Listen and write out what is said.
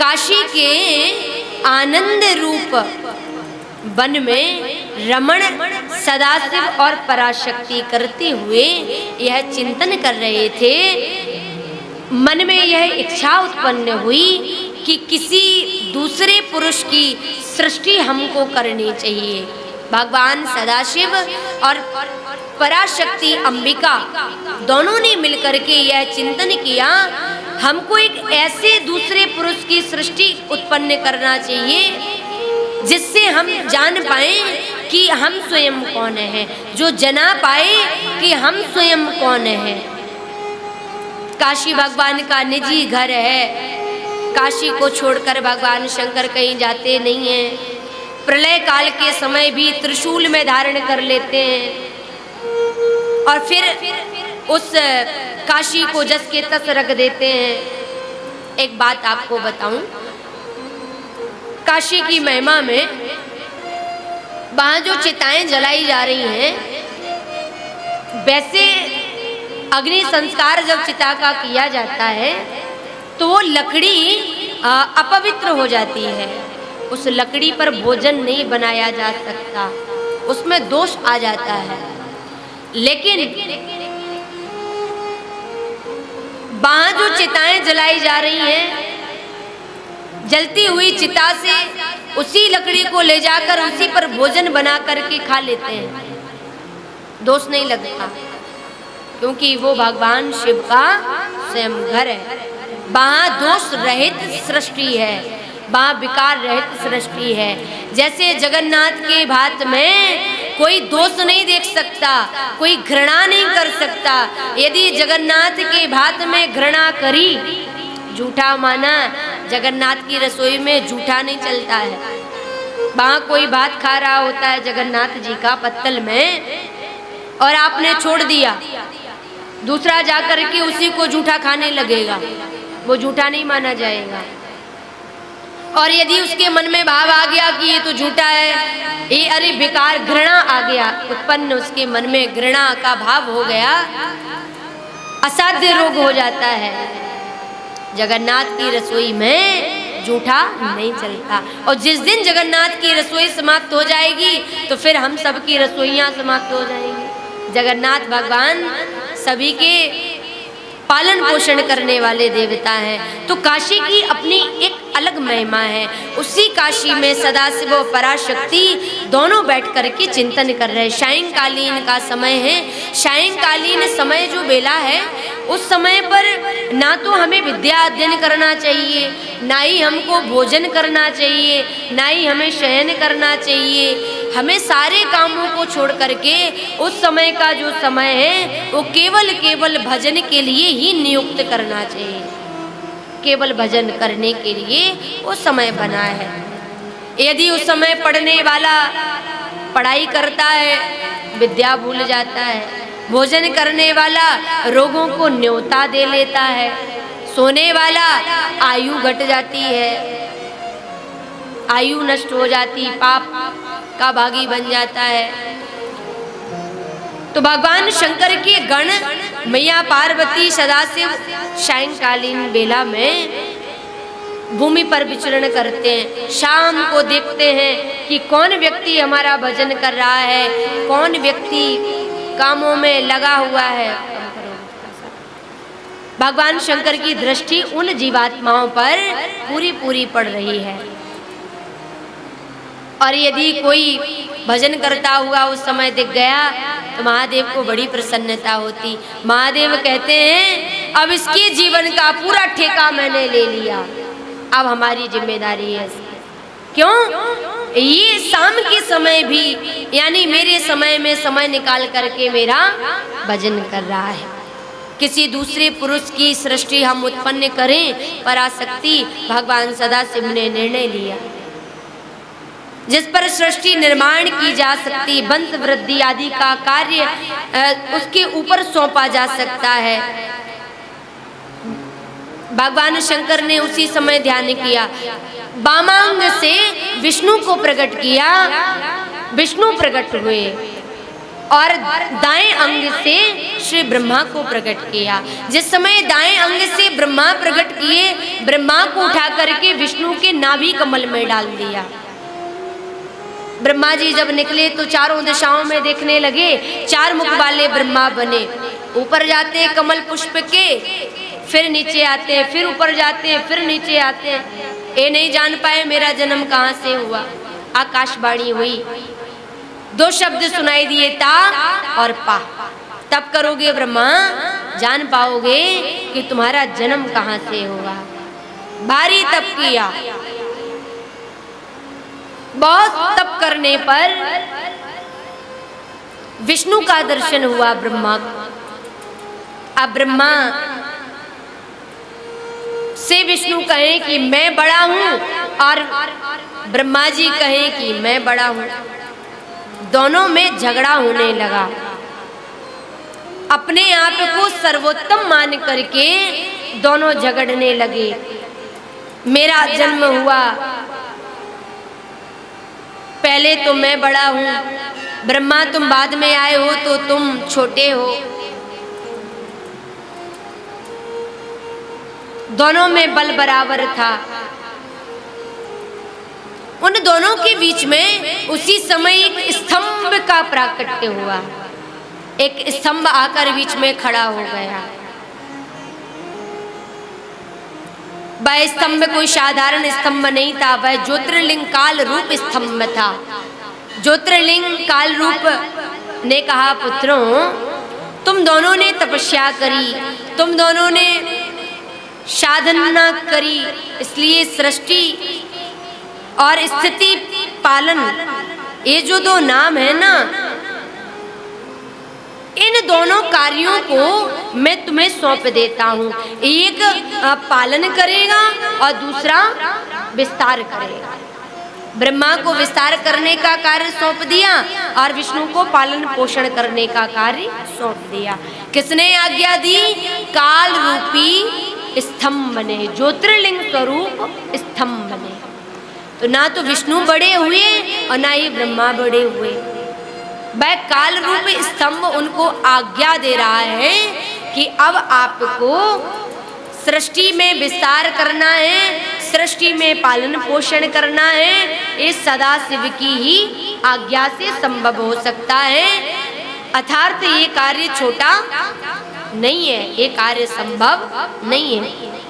काशी के आनंद रूप वन में रमण सदाशिव और पराशक्ति करते हुए यह चिंतन कर रहे थे। मन में यह इच्छा उत्पन्न हुई कि किसी दूसरे पुरुष की सृष्टि हमको करनी चाहिए। भगवान सदाशिव और पराशक्ति अंबिका दोनों ने मिलकर के यह चिंतन किया, हमको एक ऐसे दूसरे पुरुष की सृष्टि उत्पन्न करना चाहिए जिससे हम जान पाए कि हम स्वयं कौन हैं, जो जना पाए कि हम स्वयं कौन हैं। काशी भगवान का निजी घर है। काशी को छोड़कर भगवान शंकर कहीं जाते नहीं हैं। प्रलय काल के समय भी त्रिशूल में धारण कर लेते हैं और फिर उस काशी को जस के तस रख देते हैं। एक बात आपको बताऊं, काशी की महिमा में वहाँ जो चिताएं जलाई जा रही हैं, वैसे अग्नि संस्कार जब चिता का किया जाता है तो वो लकड़ी अपवित्र हो जाती है। उस लकड़ी पर भोजन नहीं बनाया जा सकता, उसमें दोष आ जाता है। लेकिन वहाँ जो चिताएं जलाई जा रही हैं, जलती हुई चिता से उसी लकड़ी को ले जाकर उसी पर भोजन बना करके खा लेते हैं, दोष नहीं लगता, क्योंकि वो भगवान शिव का स्वयं घर है। वहाँ दोष रहित सृष्टि है, वहाँ विकार रहित सृष्टि है। जैसे जगन्नाथ के भात में कोई दोष नहीं देख सकता, कोई घृणा नहीं कर सकता। यदि जगन्नाथ के भात में घृणा करी, झूठा माना, जगन्नाथ की रसोई में झूठा नहीं चलता है। वहाँ कोई भात खा रहा होता है जगन्नाथ जी का पत्तल में, और आपने छोड़ दिया, दूसरा जाकर के उसी को झूठा खाने लगेगा, वो झूठा नहीं माना जाएगा। और यदि उसके मन में भाव आ गया कि ये तो झूठा है, ये अरे बेकार, घृणा आ गया उत्पन्न, उसके मन में घृणा का भाव हो गया, असाध्य रोग हो जाता है। जगन्नाथ की रसोई में झूठा नहीं चलता। और जिस दिन जगन्नाथ की रसोई समाप्त हो जाएगी तो फिर हम सबकी रसोइयाँ समाप्त हो जाएंगी। जगन्नाथ भगवान सभी के पालन पोषण करने वाले देवता हैं। तो काशी की अपनी एक अलग महिमा है। उसी काशी में सदाशिव और पराशक्ति दोनों बैठ कर के चिंतन कर रहे हैं। सायंकालीन का समय है। सायंकालीन समय जो बेला है, उस समय पर ना तो हमें विद्या अध्ययन करना चाहिए, ना ही हमको भोजन करना चाहिए, ना ही हमें शयन करना चाहिए। हमें सारे कामों को छोड़ करके उस समय का जो समय है वो केवल भजन के लिए ही नियुक्त करना चाहिए। केवल भजन करने के लिए वो समय बना है। यदि उस समय पढ़ने वाला पढ़ाई करता है, विद्या भूल जाता है। भोजन करने वाला रोगों को न्योता दे लेता है। सोने वाला आयु घट जाती है, आयु नष्ट हो जाती, पाप का भागी बन जाता है। तो भगवान शंकर के गण, मैया पार्वती, सदाशिव सायंकालीन बेला में भूमि पर विचरण करते हैं। शाम को देखते हैं कि कौन व्यक्ति हमारा भजन कर रहा है, कौन व्यक्ति कामों में लगा हुआ है। भगवान शंकर की दृष्टि उन जीवात्माओं पर पूरी पड़ रही है। और यदि कोई भजन करता हुआ उस समय दिख गया तो महादेव को बड़ी प्रसन्नता होती। महादेव कहते हैं अब इसके जीवन का पूरा ठेका मैंने ले लिया, अब हमारी जिम्मेदारी है। क्यों? ये शाम के समय भी, यानी मेरे समय में समय निकाल करके मेरा भजन कर रहा है। किसी दूसरे पुरुष की सृष्टि हम उत्पन्न करें, पराशक्ति भगवान सदाशिव ने निर्णय लिया। जिस पर सृष्टि निर्माण की जा सकती, वंश वृद्धि आदि का कार्य उसके ऊपर सौंपा जा सकता है। भगवान शंकर ने उसी समय ध्यान किया, वामांग से विष्णु को प्रकट किया। विष्णु प्रकट हुए और दाएं अंग से श्री ब्रह्मा को प्रकट किया। जिस समय दाएं अंग से ब्रह्मा प्रकट किए, ब्रह्मा को उठा करके विष्णु के नाभि कमल में डाल दिया। ब्रह्मा जी जब निकले तो चारों दिशाओं में देखने लगे, 4 मुख वाले ब्रह्मा बने। ऊपर जाते कमल पुष्प के, फिर नीचे आते, फिर ऊपर जाते, फिर नीचे आते। ये नहीं जान पाए मेरा जन्म कहाँ से हुआ। आकाशवाणी हुई, 2 शब्द सुनाई दिए, ता और पा। तब करोगे ब्रह्मा, जान पाओगे कि तुम्हारा जन्म कहाँ से हुआ। भारी तप किया। बहुत तप करने पर विष्णु का दर्शन हुआ ब्रह्मा को। अब ब्रह्मा से विष्णु कहें कि मैं बड़ा हूं, और ब्रह्मा जी कहें कि मैं बड़ा हूं। दोनों में झगड़ा होने लगा। अपने आप को सर्वोत्तम मान करके दोनों झगड़ने लगे। मेरा जन्म हुआ पहले तो मैं बड़ा हूं, ब्रह्मा तुम बाद में आए हो तो तुम छोटे हो। दोनों में बल बराबर था। उन दोनों के बीच में उसी समय एक स्तंभ का प्राकट्य हुआ। एक स्तंभ आकर बीच में खड़ा हो गया। वह स्तंभ कोई साधारण स्तंभ नहीं था, वह ज्योतिर्लिंग काल रूप स्तंभ था। ज्योतिर्लिंग काल रूप ने कहा, पुत्रों तुम दोनों ने तपस्या करी, तुम दोनों ने साधना करी, इसलिए सृष्टि और स्थिति पालन, ये जो 2 नाम है ना, इन दोनों कार्यों को मैं तुम्हें सौंप देता हूँ। एक पालन करेगा और दूसरा विस्तार करेगा। ब्रह्मा को विस्तार करने का कार्य सौंप दिया और विष्णु को पालन पोषण करने का कार्य सौंप दिया। किसने आज्ञा दी? काल रूपी स्तंभ ने, ज्योतिर्लिंग स्वरूप स्तंभ ने। तो ना तो विष्णु बड़े हुए और ना ही ब्रह्मा बड़े हुए। वह काल रूप स्तंभ उनको आज्ञा दे रहा है कि अब आपको सृष्टि में विस्तार करना है, सृष्टि में पालन पोषण करना है। ये सदा शिव की ही आज्ञा से संभव हो सकता है। अर्थात ये कार्य छोटा नहीं है, ये कार्य संभव नहीं है।